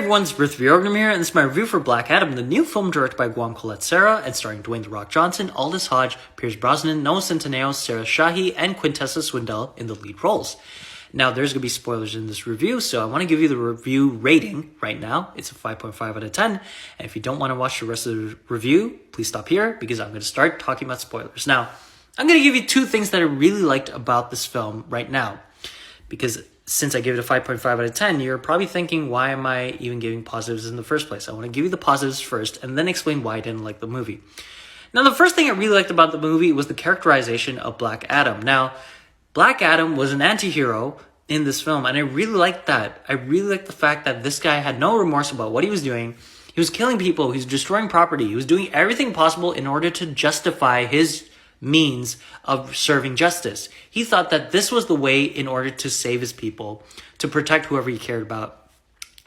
everyone, it's Ruth Bjorgum here, and this is my review for Black Adam, the new film directed by Guam Colette Serra and starring Dwayne The Rock Johnson, Aldous Hodge, Pierce Brosnan, Noah Centineo, Sarah Shahi, and Quintessa Swindell in the lead roles. Now, there's going to be spoilers in this review, so I want to give you the review rating right now. It's a 5.5 out of 10, and if you don't want to watch the rest of the review, please stop here, because I'm going to start talking about spoilers. Now, I'm going to give you two things that I really liked about this film right now, because since I gave it a 5.5 out of 10, you're probably thinking, why am I even giving positives in the first place? I want to give you the positives first and then explain why I didn't like the movie. Now, the first thing I really liked about the movie was the characterization of Black Adam. Now, Black Adam was an anti-hero in this film, and I really liked that. I really liked the fact that this guy had no remorse about what he was doing. He was killing people, he was destroying property, he was doing everything possible in order to justify his means of serving justice. He thought that this was the way in order to save his people, to protect whoever he cared about.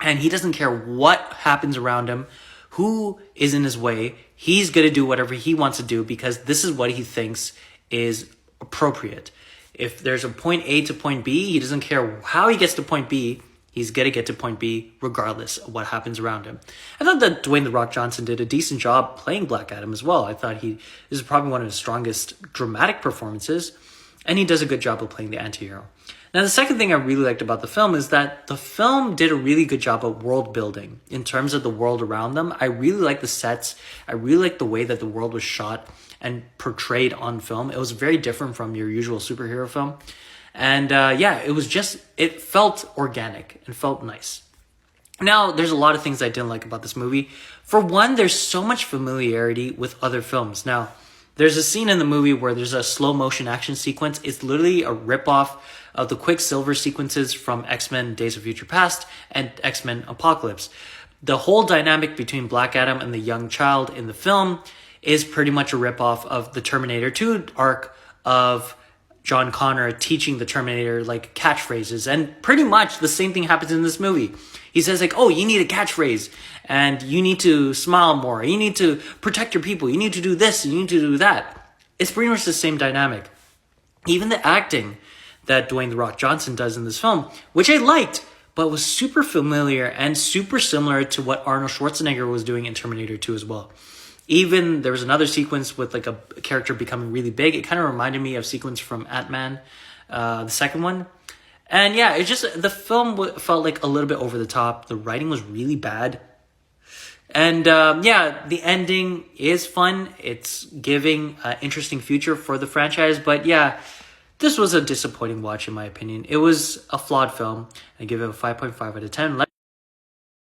And he doesn't care what happens around him, who is in his way. He's going to do whatever he wants to do because this is what he thinks is appropriate. If there's a point A to point B, he doesn't care how he gets to point B. He's going to get to point B regardless of what happens around him. I thought that Dwayne The Rock Johnson did a decent job playing Black Adam as well. I thought this is probably one of his strongest dramatic performances, and he does a good job of playing the anti-hero. Now, the second thing I really liked about the film is that the film did a really good job of world building in terms of the world around them. I really liked the sets. I really liked the way that the world was shot and portrayed on film. It was very different from your usual superhero film. And it felt organic and felt nice. Now, there's a lot of things I didn't like about this movie. For one, there's so much familiarity with other films. Now, there's a scene in the movie where there's a slow motion action sequence. It's literally a ripoff of the Quicksilver sequences from X-Men Days of Future Past and X-Men Apocalypse. The whole dynamic between Black Adam and the young child in the film is pretty much a ripoff of the Terminator 2 arc of John Connor teaching the Terminator like catchphrases, and pretty much the same thing happens in this movie. He says like, oh, you need a catchphrase and you need to smile more. You need to protect your people. You need to do this. You need to do that. It's pretty much the same dynamic. Even the acting that Dwayne The Rock Johnson does in this film, which I liked, but was super familiar and super similar to what Arnold Schwarzenegger was doing in Terminator 2 as well. Even there was another sequence with like a character becoming really big. It kind of reminded me of sequence from Ant-Man, the second one. And yeah, the film felt like a little bit over the top. The writing was really bad. And the ending is fun. It's giving an interesting future for the franchise. But yeah, this was a disappointing watch in my opinion. It was a flawed film. I give it a 5.5 out of 10.